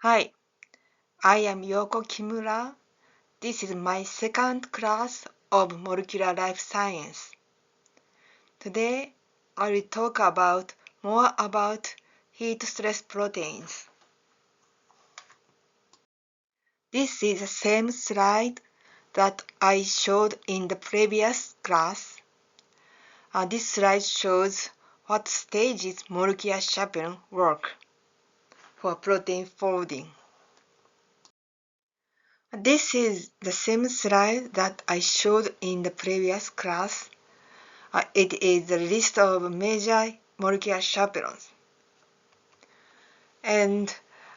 Hi, I am Yoko Kimura. This is my second class of Molecular Life Science. Today, I will talk more about heat stress proteins. This is the same slide that I showed in the previous class. This slide shows what stages molecular chaperone work for protein folding. This is the same slide that I showed in the previous class. It is the list of major molecular chaperones. And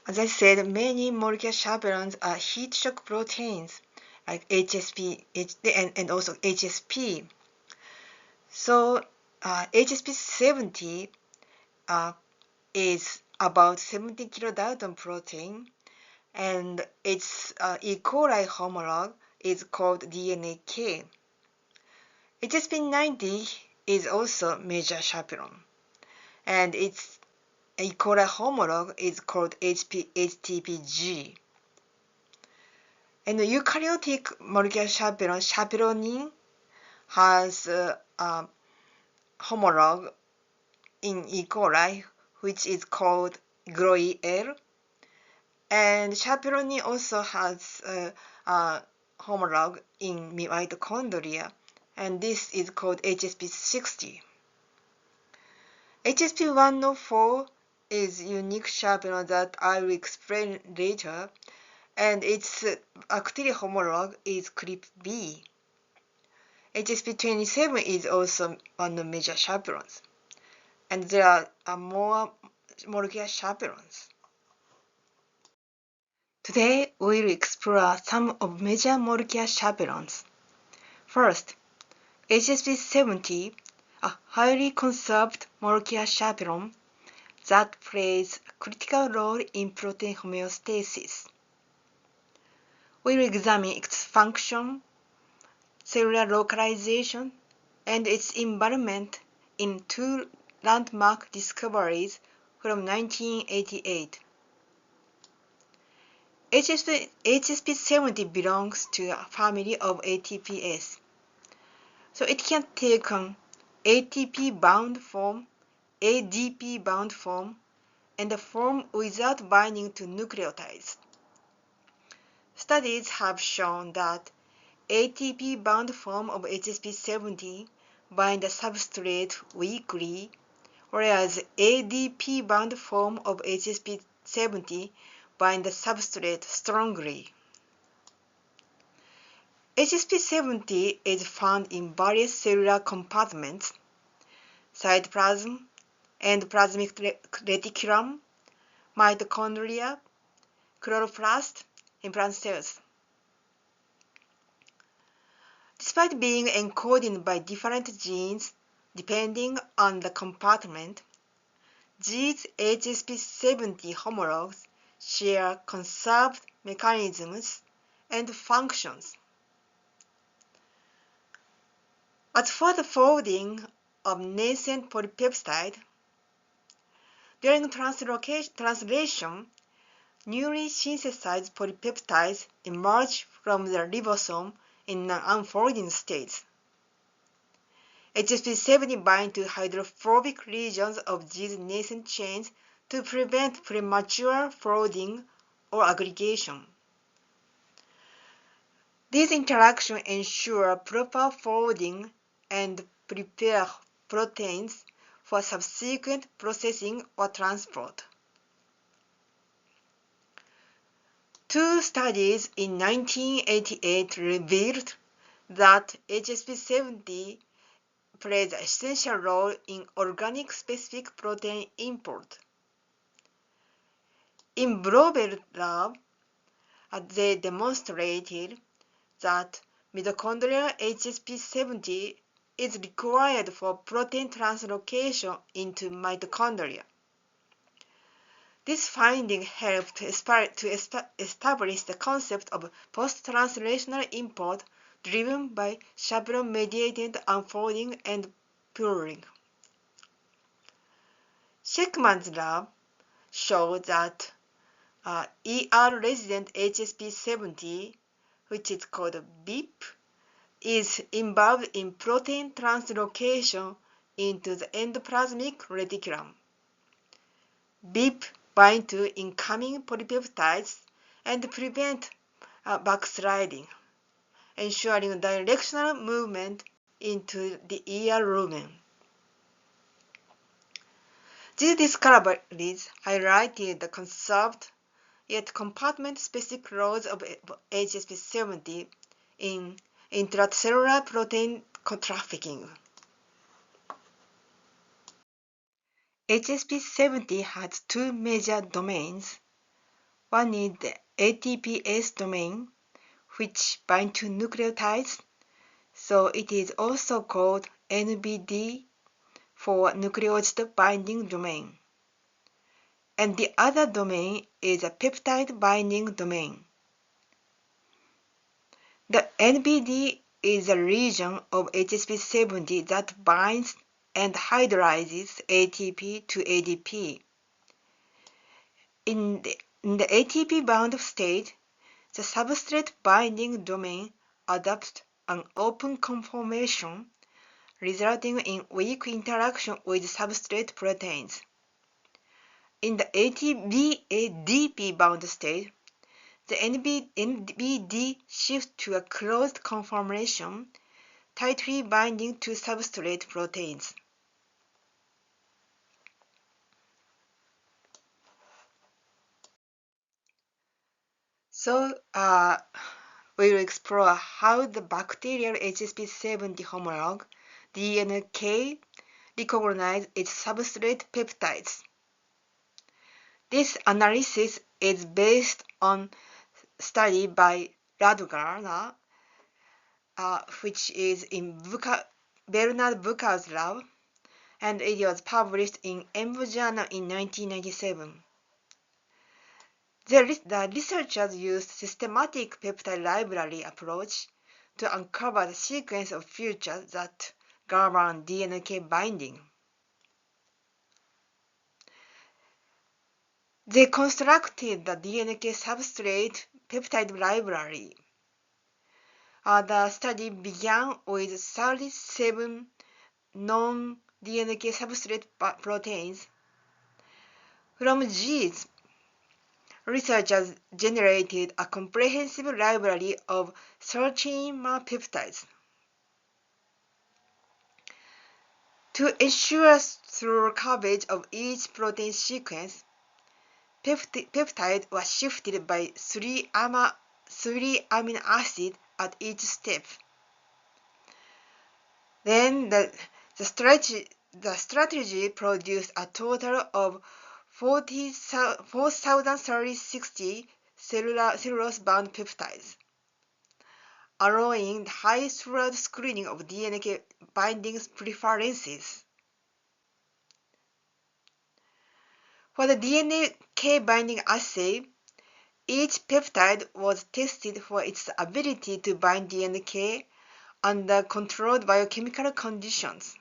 as I said, many molecular chaperones are heat shock proteins like HSP and also HSP. So HSP70 is about 70 kilodalton protein, and its E. coli homologue is called DNAK. HSP90 is also major chaperone, and its E. coli homologue is called HTPG. And the eukaryotic molecular chaperone, chaperonin, has a homologue in E. coli, which is called GROE-L. And chaperonin also has a homologue in mitochondria, and this is called HSP60. HSP104 is unique chaperone that I will explain later, and its active homologue is CRIP-B. HSP27 is also one of major chaperones, and there are more molecular chaperones. Today, we will explore some of major molecular chaperones. First, HSP70, a highly conserved molecular chaperone that plays a critical role in protein homeostasis. We will examine its function, cellular localization, and its environment in two landmark discoveries from 1988. HSP70 belongs to a family of ATPase, so it can take an ATP-bound form, ADP-bound form, and a form without binding to nucleotides. Studies have shown that ATP-bound form of HSP70 bind the substrate weakly, whereas ADP-bound form of HSP70 bind the substrate strongly. HSP70 is found in various cellular compartments: cytoplasm, endoplasmic reticulum, mitochondria, chloroplast, and plant cells. Despite being encoded by different genes depending on the compartment, these HSP70 homologues share conserved mechanisms and functions. As for the folding of nascent polypeptide, during translation, newly synthesized polypeptides emerge from the ribosome in an unfolding state. HSP70 binds to hydrophobic regions of these nascent chains to prevent premature folding or aggregation. These interactions ensure proper folding and prepare proteins for subsequent processing or transport. Two studies in 1988 revealed that HSP70 plays an essential role in organic specific protein import. In Blobel lab, they demonstrated that mitochondrial HSP70 is required for protein translocation into mitochondria. This finding helped to establish the concept of post-translational import driven by chaperone-mediated unfolding and pooling. Sheckman's lab showed that resident HSP70, which is called BIP, is involved in protein translocation into the endoplasmic reticulum. BIP bind to incoming polypeptides and prevent backsliding, ensuring directional movement into the ER lumen. These discoveries highlighted the conserved yet compartment-specific roles of HSP70 in intracellular protein trafficking. HSP70 has two major domains. One is the ATPase domain, which binds to nucleotides, so it is also called NBD for nucleotide binding domain. And the other domain is a peptide binding domain. The NBD is a region of HSP70 that binds and hydrolyzes ATP to ADP. In the ATP-bound state, the substrate binding domain adopts an open conformation, resulting in weak interaction with substrate proteins. In the ATP-ADP-bound state, the NBD shifts to a closed conformation, tightly binding to substrate proteins. So, we will explore how the bacterial HSP70 homologue DNK recognizes its substrate peptides. This analysis is based on study by Radgar, which is in Bernard Bucker's lab, and it was published in EMBO Journal in 1997. The researchers used systematic peptide library approach to uncover the sequence of features that govern DNK binding. They constructed the DNK substrate peptide library. The study began with 37 non-DNK substrate proteins. From these, researchers generated a comprehensive library of 13 peptides. To ensure thorough coverage of each protein sequence, peptide was shifted by 3 amino acids at each step. Then the strategy produced a total of 4,060 cellulose-bound peptides, allowing high throughput screening of DNK binding preferences. For the DNK binding assay, each peptide was tested for its ability to bind DNK under controlled biochemical conditions.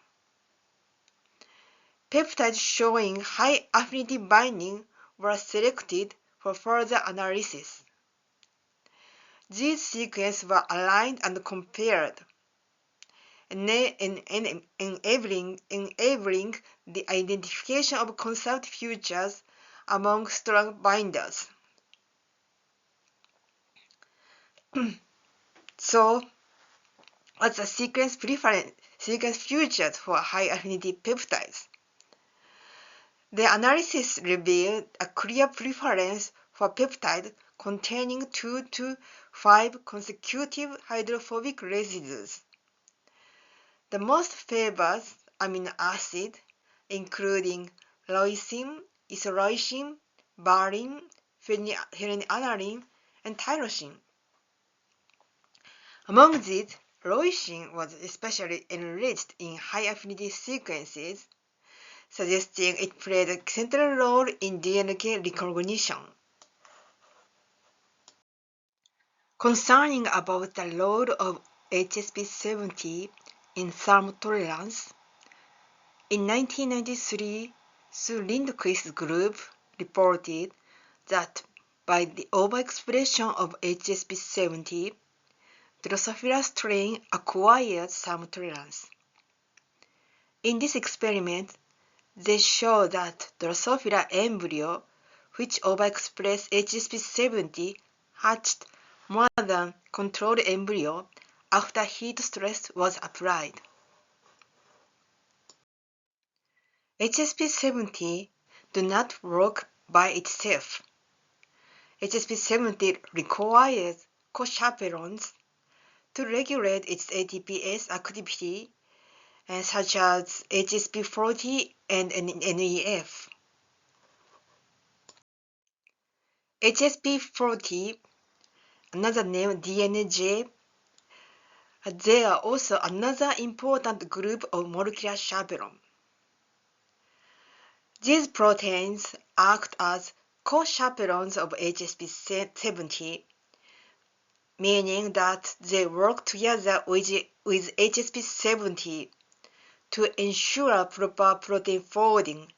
Peptides showing high affinity binding were selected for further analysis. These sequences were aligned and compared, enabling the identification of conserved features among strong binders. So, what's the sequence features for high-affinity peptides? The analysis revealed a clear preference for peptides containing 2 to 5 consecutive hydrophobic residues. The most favored amino acid, including leucine, isoleucine, valine, phenylalanine, and tyrosine. Among these, leucine was especially enriched in high-affinity sequences, suggesting it played a central role in DNK recognition. Concerning about the role of HSP70 in thermotolerance, in 1993, Sue Lindquist's group reported that by the overexpression of HSP70, Drosophila strain acquired some tolerance. In this experiment, they show that Drosophila embryo, which overexpressed HSP70, hatched more than controlled embryo after heat stress was applied. HSP70 do not work by itself. HSP70 requires co-chaperones to regulate its ATPase activity, such as HSP40 and NEF. HSP40, another name DNAJ, they are also another important group of molecular chaperone. These proteins act as co-chaperones of HSP70, meaning that they work together with HSP70 to ensure proper protein folding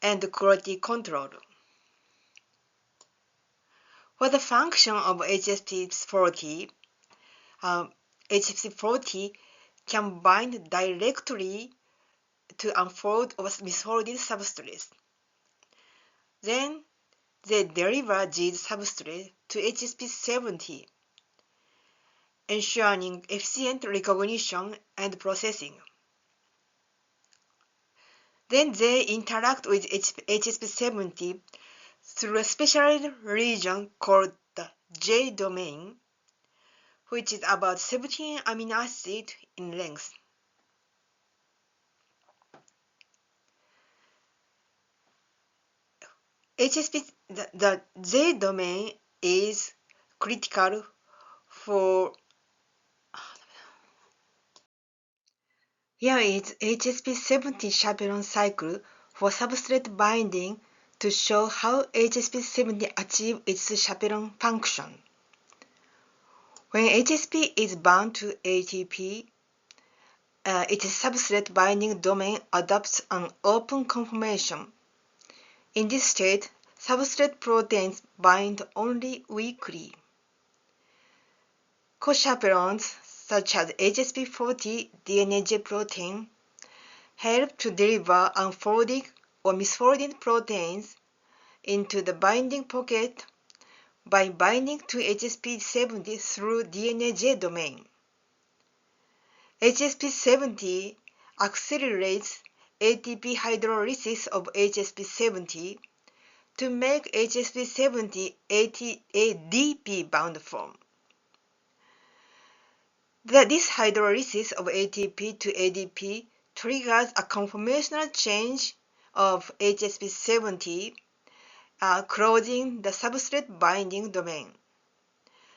and quality control. For the function of HSP40, HSP40 can bind directly to unfold or misfolded substrates. Then they deliver these substrates to HSP70, ensuring efficient recognition and processing. Then they interact with HSP70 through a special region called the J domain, which is about 17 amino acids in length. The J domain is critical for Here is HSP70 chaperone cycle for substrate binding to show how HSP70 achieves its chaperone function. When HSP is bound to ATP, its substrate binding domain adopts an open conformation. In this state, substrate proteins bind only weakly. Co-chaperones such as HSP40 DNAJ protein help to deliver unfolding or misfolded proteins into the binding pocket by binding to HSP70 through DNAJ domain. HSP70 accelerates ATP hydrolysis of HSP70 to make HSP70 ADP bound form. This hydrolysis of ATP to ADP triggers a conformational change of HSP70, closing the substrate binding domain.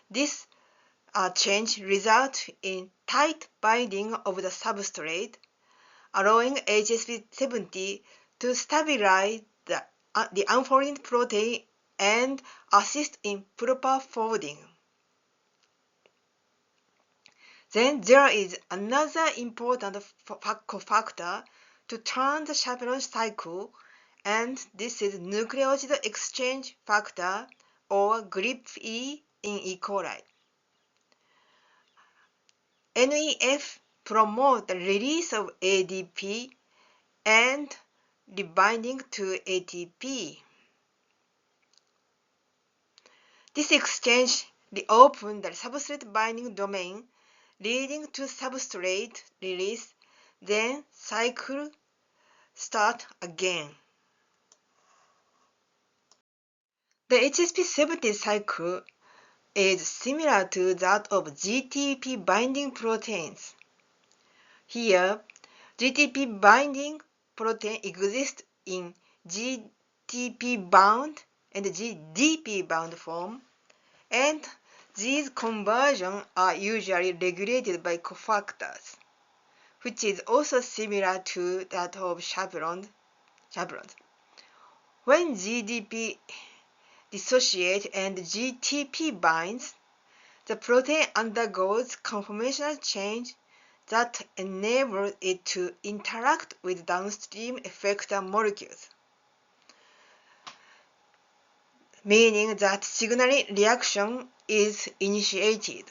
This change results in tight binding of the substrate, allowing HSP70 to stabilize the unfolded protein and assist in proper folding. Then there is another important cofactor to turn the chaperone cycle, and this is nucleoside exchange factor, or GRIP-E in E. coli. NEF promotes the release of ADP and the binding to ATP. This exchange reopens the substrate binding domain, leading to substrate release, then cycle start again. The HSP70 cycle is similar to that of GTP binding proteins. Here, GTP binding protein exists in GTP bound and GDP bound form, and these conversions are usually regulated by cofactors, which is also similar to that of chaperones. When GDP dissociates and GTP binds, the protein undergoes conformational change that enables it to interact with downstream effector molecules. meaning that signaling reaction is initiated.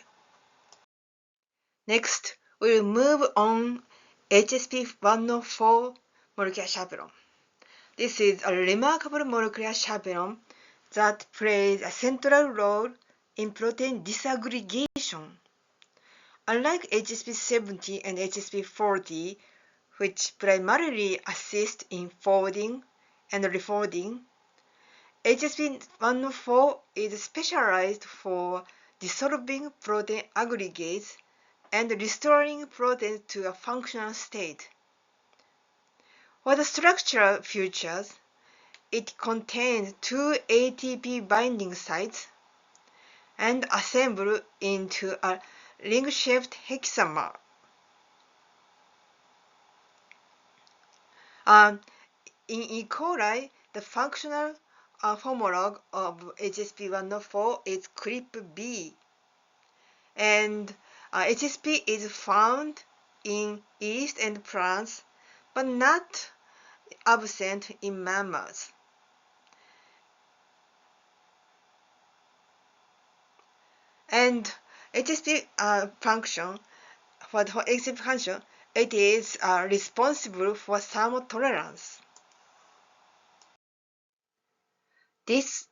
Next, we'll move on HSP104 molecular chaperone. This is a remarkable molecular chaperone that plays a central role in protein disaggregation. Unlike HSP70 and HSP40, which primarily assist in folding and refolding, HSP104 is specialized for dissolving protein aggregates and restoring proteins to a functional state. For the structural features, it contains two ATP binding sites and assembled into a ring-shaped hexamer. In E. coli, the functional homologue of HSP104 is CRIP-B, and HSP is found in yeast and plants, but not absent in mammals. And HSP function, for HSP function, it is responsible for thermotolerance. These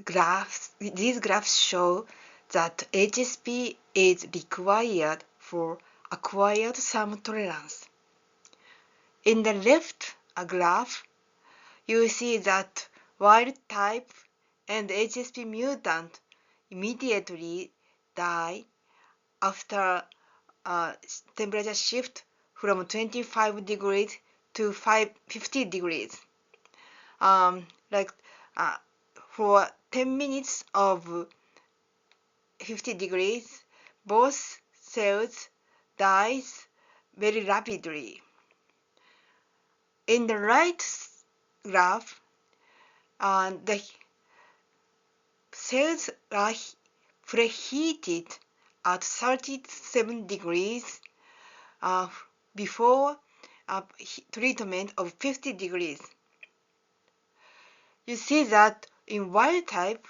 graphs show that HSP is required for acquired thermotolerance. In the left graph, you see that wild type and HSP mutant immediately die after temperature shift from 25 degrees to 50 degrees. For 10 minutes of 50 degrees, both cells dies very rapidly. In the right graph, the cells are preheated at 37 degrees before treatment of 50 degrees. You see that in wild type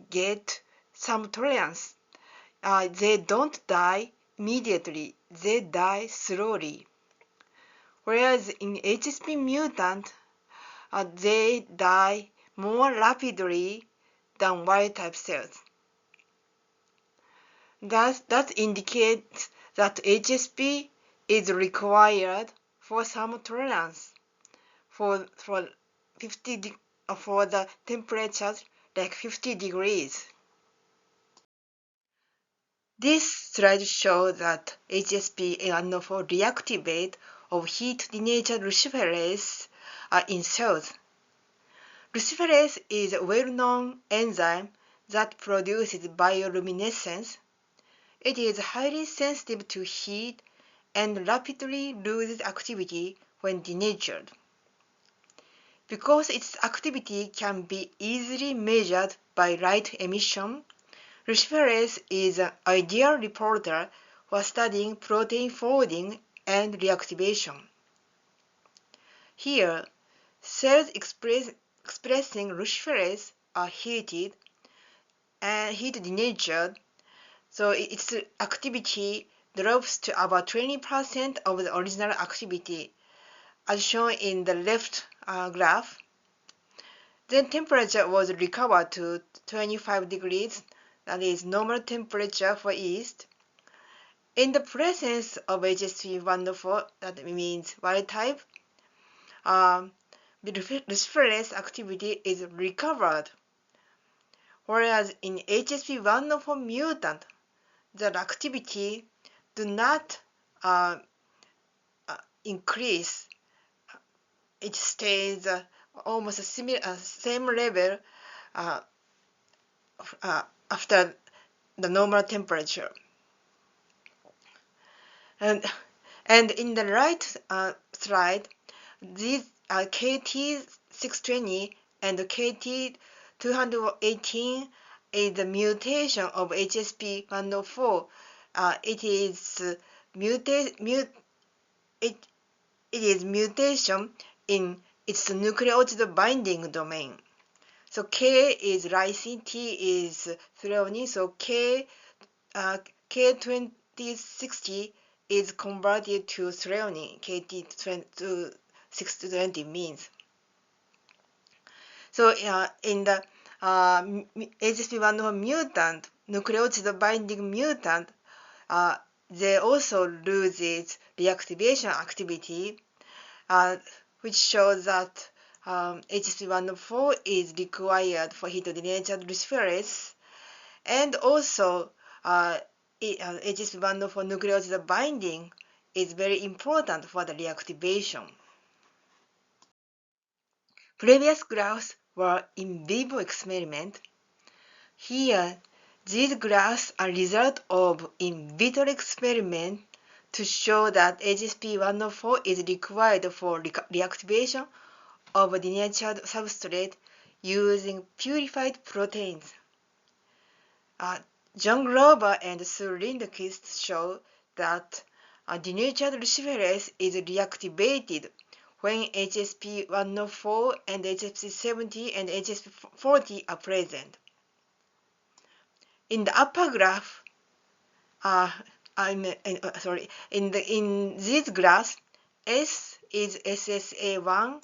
get some tolerance. They don't die immediately, they die slowly. Whereas in HSP mutant, they die more rapidly than wild type cells. That indicates that HSP is required for thermotolerance for the temperatures like 50 degrees. This slide shows that HSP104 reactivate of heat-denatured luciferase in cells. Luciferase is a well-known enzyme that produces bioluminescence. It is highly sensitive to heat and rapidly loses activity when denatured. Because its activity can be easily measured by light emission, luciferase is an ideal reporter for studying protein folding and reactivation. Here, cells expressing luciferase are heat denatured, so its activity drops to about 20% of the original activity, as shown in the left graph. Then temperature was recovered to 25 degrees, that is normal temperature for yeast. In the presence of HSP104, that means wild type, the luciferase activity is recovered. Whereas in HSP104 mutant, the activity do not increase. It stays almost same level after the normal temperature. And in the right slide, these KT620 and KT218 is the mutation of HSP104. It is mutation in its nucleotide binding domain. So K is lysine, T is threonine. So K2060 is converted to threonine. KT620 means. So in the HSP1 mutant, nucleotide binding mutant, they also lose its reactivation activity, which shows that HSP1 is required for heterodenatured luciferase, and also HSP1 nucleotide binding is very important for the reactivation. Previous graphs were in vivo experiment. Here, these graphs are result of in vitro experiment to show that HSP1 is required for reactivation of a denatured substrate using purified proteins. John Glover and Sue Lindquist show that denatured luciferase is reactivated when HSP1 and HSP70 and HSP40 are present. In the upper graph, in these graphs, S is SSA1,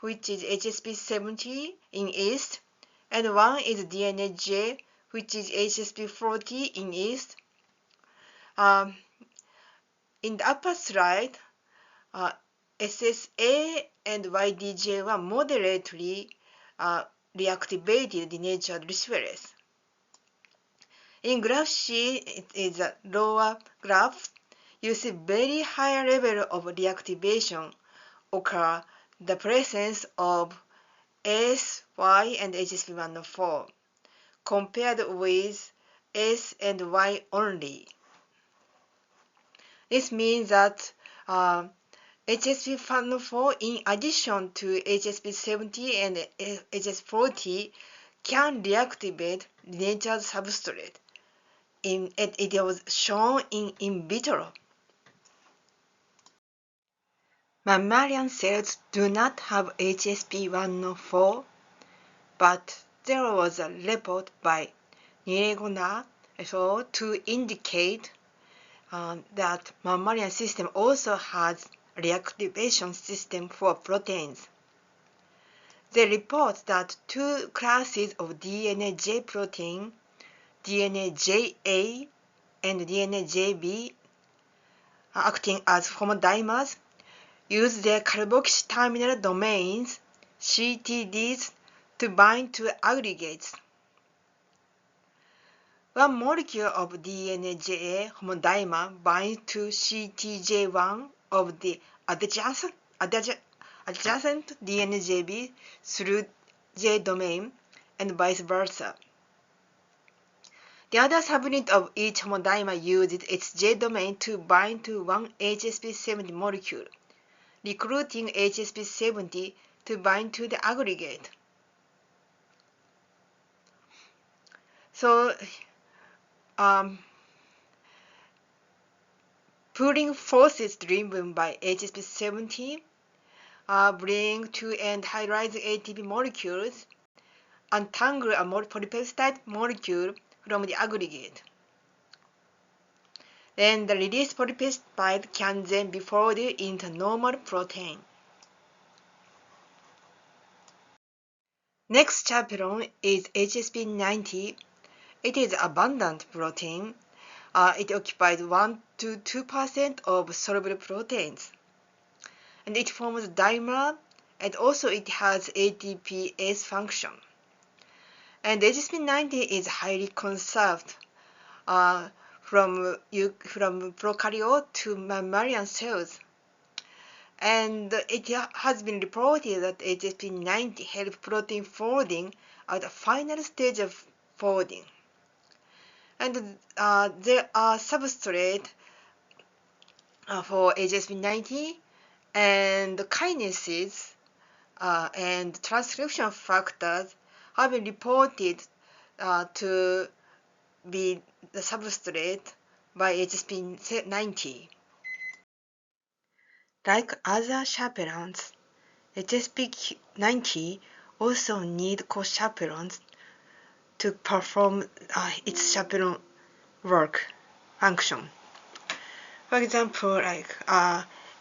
which is HSP70 in East, and 1 is DNAJ, which is HSP40 in East. In the upper slide, SSA and YDJ1 moderately reactivated denatured luciferase. In graph C, it is a lower graph. You see very high level of reactivation occur the presence of S, Y, and HSP1 compared with S and Y only. This means that HSP1 in addition to HSP70 and HSP40 can reactivate denatured substrate. It was shown in vitro. Mammalian cells do not have HSP1 but there was a report by Niregona to indicate that mammalian system also has reactivation system for proteins. They report that two classes of DNAJ protein, DNAJA and DNAJB, acting as homodimers, use their carboxy terminal domains, CTDs, to bind to aggregates. One molecule of DNAJA homodimer binds to CTJ1 of the adjacent DNAJB through J domain, and vice versa. The other subunit of each homodimer uses its J domain to bind to one HSP70 molecule, recruiting HSP70 to bind to the aggregate. So, pulling forces driven by HSP70 bring two and hydrolyzed ATP molecules, untangle a polypeptide molecule from the aggregate. Then the released polypeptide can then be folded into normal protein. Next chaperone is HSP90. It is abundant protein. It occupies 1 to 2% of soluble proteins. And it forms dimer, and also it has ATPase function. And HSP90 is highly conserved from prokaryote to mammalian cells. And it has been reported that HSP90 helps protein folding at the final stage of folding. And there are substrates for HSP90 and kinases and transcription factors have been reported to be the substrate by HSP90. Like other chaperones, HSP90 also need co-chaperones to perform its chaperone work function. For example, like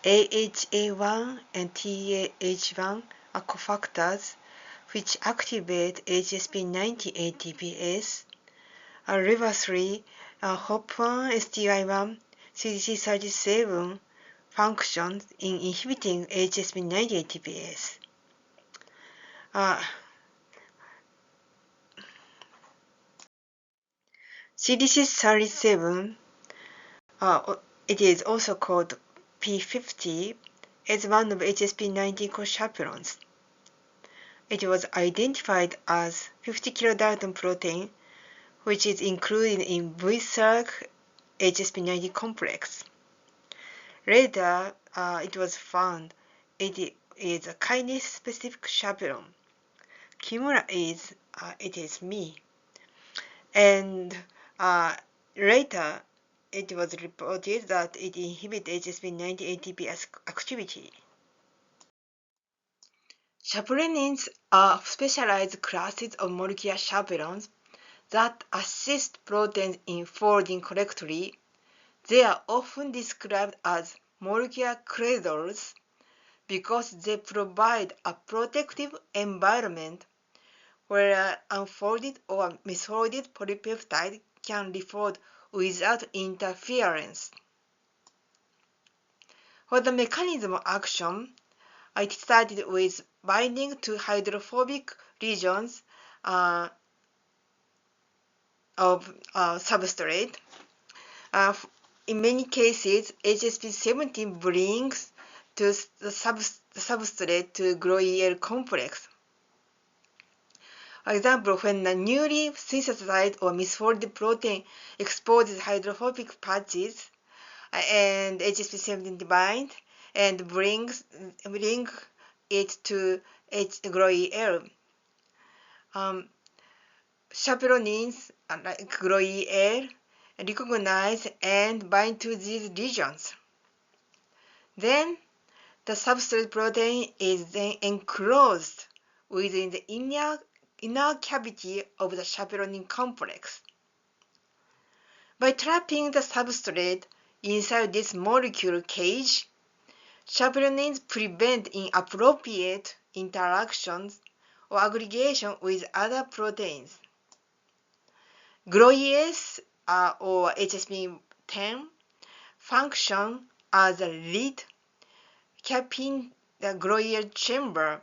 AHA1 and TAH1 are cofactors which activate HSP90 ATPase. Reversely, HOP1, STI1, CDC37 functions in inhibiting HSP90 ATPase. CDC37, it is also called P50, is one of HSP90 co-chaperones. It was identified as 50 kilodalton protein, which is included in VSERC HSP90 complex. Later, it was found it is a kinase-specific chaperone. Kimura is, it is me. And later, it was reported that it inhibits HSP90 ATP activity. Chaperonins are specialized classes of molecular chaperones that assist proteins in folding correctly. They are often described as molecular cradles because they provide a protective environment where an unfolded or misfolded polypeptide can refold without interference. For the mechanism of action, I started with binding to hydrophobic regions of substrate. In many cases, HSP17 brings to the substrate to GROEL complex. For example, when a newly synthesized or misfolded protein exposes hydrophobic patches and HSP17 bind and bring it to GROEL. Chaperonins like GROEL recognize and bind to these regions. Then the substrate protein is then enclosed within the inner cavity of the chaperonin complex. By trapping the substrate inside this molecule cage, chaperonins prevent inappropriate interactions or aggregation with other proteins. GROES or HSP10 function as a lid capping the GROEL chamber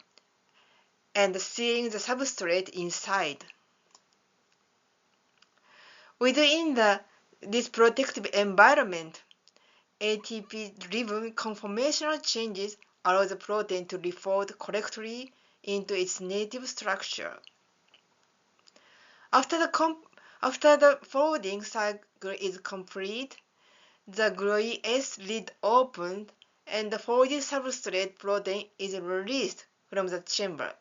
and sealing the substrate inside. Within this protective environment, ATP-driven conformational changes allow the protein to refold correctly into its native structure. After the folding cycle is complete, the GROES lid opened and the folded substrate protein is released from the chamber.